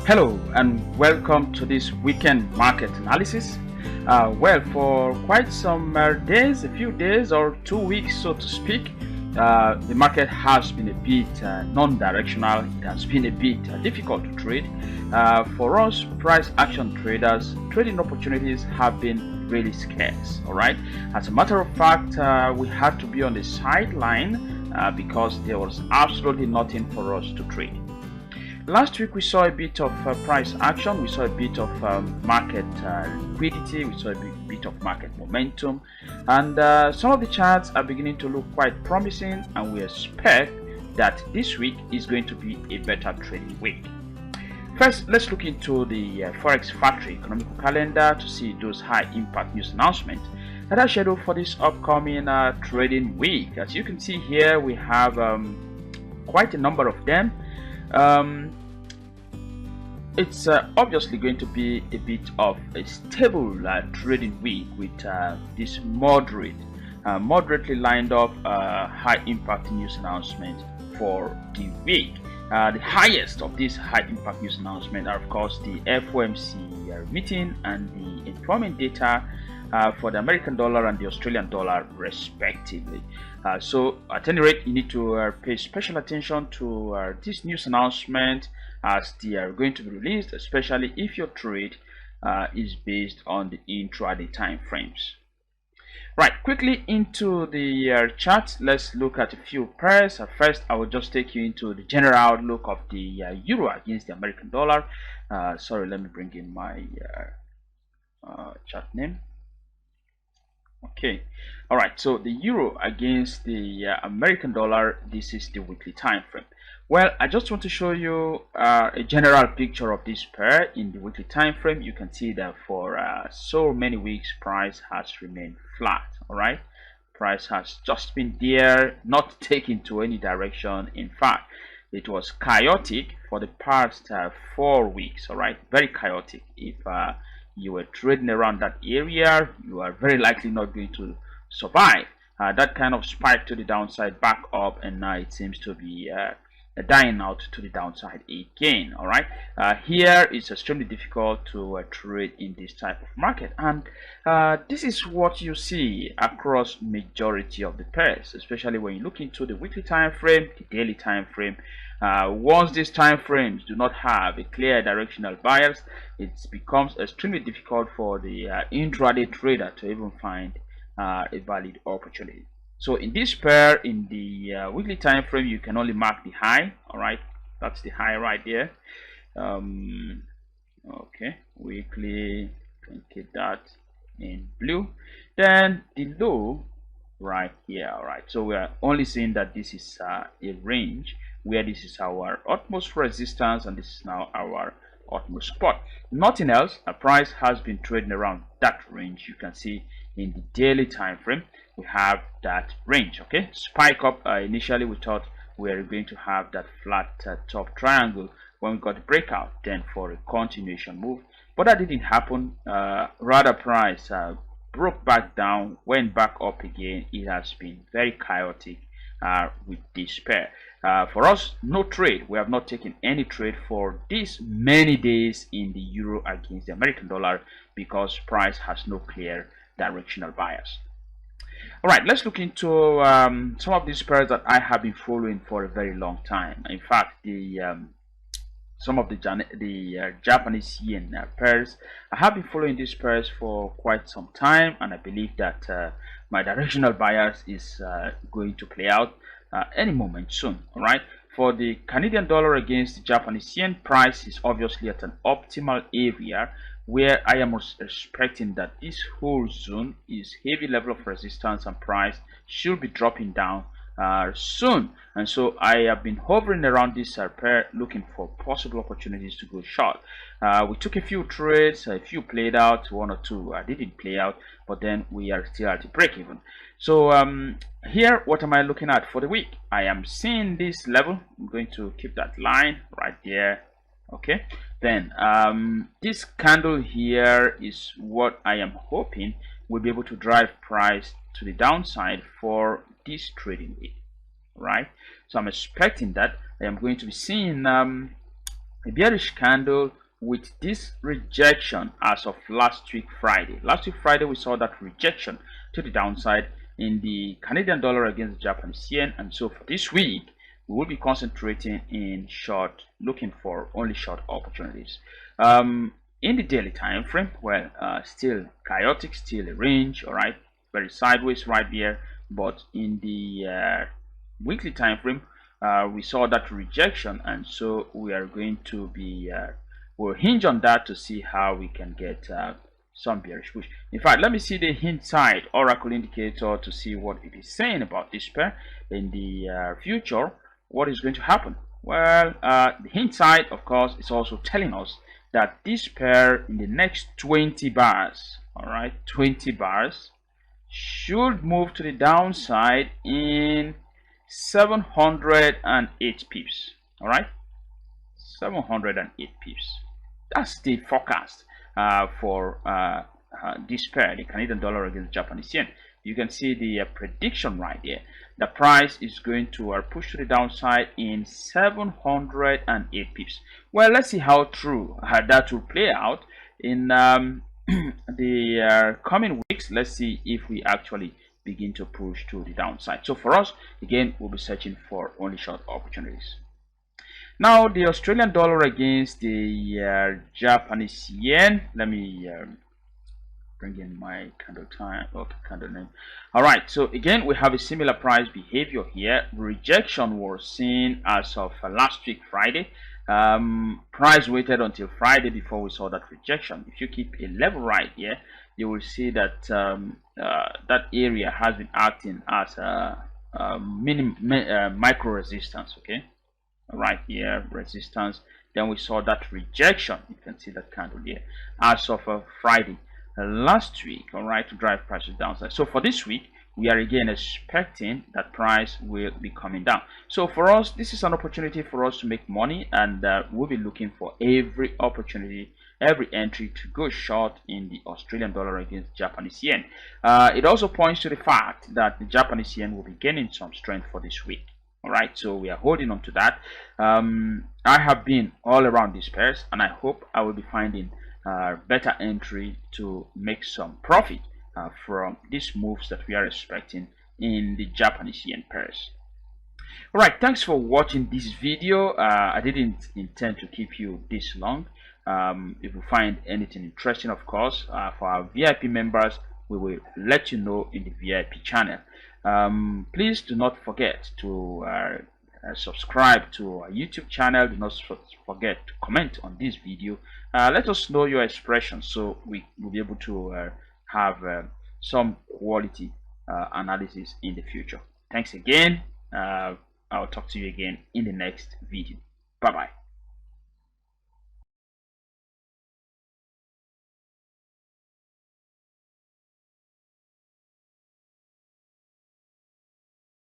Hello and welcome to this weekend market analysis. Well, for quite some days, a few days or 2 weeks so to speak, the market has been a bit non-directional. It has been a bit difficult to trade. For us price action traders, trading opportunities have been really scarce. All right, as a matter of fact, we had to be on the sideline because there was absolutely nothing for us to trade. Last week we saw a bit of price action, we saw a bit of market liquidity, we saw a bit of market momentum, and some of the charts are beginning to look quite promising, and we expect that this week is going to be a better trading week. First, let's look into the Forex factory economical calendar to see those high impact news announcements that are scheduled for this upcoming trading week. As you can see here, we have quite a number of them. It's obviously going to be a bit of a stable trading week with this moderately lined up high impact news announcement for the week. The highest of these high impact news announcements are of course the FOMC meeting and the employment data for the American dollar and the Australian dollar respectively. So at any rate, you need to pay special attention to this news announcement as they are going to be released, especially if your trade is based on the intraday time frames. Right, quickly into the chart, let's look at a few pairs. First, I will just take you into the general outlook of the euro against the American dollar. Sorry, let me bring in my chart name. Okay, all right, so the euro against the American dollar, this is the weekly time frame. Well, I just want to show you a general picture of this pair in the weekly time frame. You can see that for so many weeks price has remained flat. All right, price has just been there, not taken to any direction. In fact, it was chaotic for the past 4 weeks. All right, very chaotic. If you were trading around that area, you are very likely not going to survive that kind of spike to the downside, back up, and now it seems to be dying out to the downside again. All right, here it's extremely difficult to trade in this type of market, and this is what you see across majority of the pairs, especially when you look into the weekly time frame, the daily time frame. Once these time frames do not have a clear directional bias, it becomes extremely difficult for the intraday trader to even find a valid opportunity. So in this pair, in the weekly time frame, you can only mark the high. All right, that's the high right there. Okay, weekly, can keep that in blue. Then the low right here. All right, so we are only seeing that this is a range where this is our utmost resistance and this is now our utmost support. Nothing else. A price has been trading around that range. You can see in the daily time frame we have that range. Okay, spike up. Initially we thought we were going to have that flat top triangle when we got the breakout, then for a continuation move, but that didn't happen. Rather, price broke back down, went back up again. It has been very chaotic with this pair. For us, no trade. We have not taken any trade for these many days in the euro against the American dollar because price has no clear directional bias. All right, let's look into some of these pairs that I have been following for a very long time. In fact, some of the Japanese yen pairs, I have been following these pairs for quite some time, and I believe that my directional bias is going to play out any moment soon. All right, for the Canadian dollar against the Japanese yen, price is obviously at an optimal area where I am expecting that this whole zone is heavy level of resistance and price should be dropping down soon, and so I have been hovering around this pair looking for possible opportunities to go short. We took a few trades, a few played out, 1 or 2 didn't play out, but then we are still at the break even. So here, what am I looking at for the week? I am seeing this level. I'm going to keep that line right there. Okay, then this candle here is what I am hoping will be able to drive price to the downside for this trading week, right? So I'm expecting that I am going to be seeing a bearish candle with this rejection as of last week Friday. Last week Friday we saw that rejection to the downside in the Canadian dollar against the Japanese yen, and so for this week we will be concentrating in short, looking for only short opportunities. In the daily time frame, well, still chaotic, still a range, all right, very sideways right here. But in the weekly time frame, we saw that rejection, and so we are going to be we'll hinge on that to see how we can get some bearish push. In fact, let me see the hint side oracle indicator to see what it is saying about this pair in the future. What is going to happen? Well, the hint side, of course, is also telling us that this pair in the next 20 bars, all right, 20 bars, should move to the downside in 708 pips, all right, 708 pips. That's the forecast for this pair, the Canadian dollar against the Japanese yen. You can see the prediction right here. The price is going to push to the downside in 708 pips. Well, let's see how true that will play out in the coming weeks. Let's see if we actually begin to push to the downside. So for us, again, we'll be searching for only short opportunities. Now, the Australian dollar against the Japanese yen. Let me bring in my candle time. Okay, candle name. All right, so again we have a similar price behavior here. Rejection was seen as of last week Friday. Price waited until Friday before we saw that rejection. If you keep a level right here, you will see that that area has been acting as a micro resistance. Okay, right here, resistance. Then we saw that rejection. You can see that candle here as of Friday last week, all right, to drive prices downside. So for this week, we are again expecting that price will be coming down. So for us, this is an opportunity for us to make money, and we'll be looking for every opportunity, every entry to go short in the Australian dollar against Japanese yen. It also points to the fact that the Japanese yen will be gaining some strength for this week. All right, so we are holding on to that. I have been all around these pairs, and I hope I will be finding better entry to make some profit from these moves that we are expecting in the Japanese yen pairs. All right, thanks for watching this video. I didn't intend to keep you this long. If you find anything interesting, of course, for our VIP members, we will let you know in the VIP channel. Please do not forget to subscribe to our YouTube channel. Do not forget to comment on this video. Let us know your expressions so we will be able to have some quality analysis in the future. Thanks again. I'll talk to you again in the next video. Bye bye.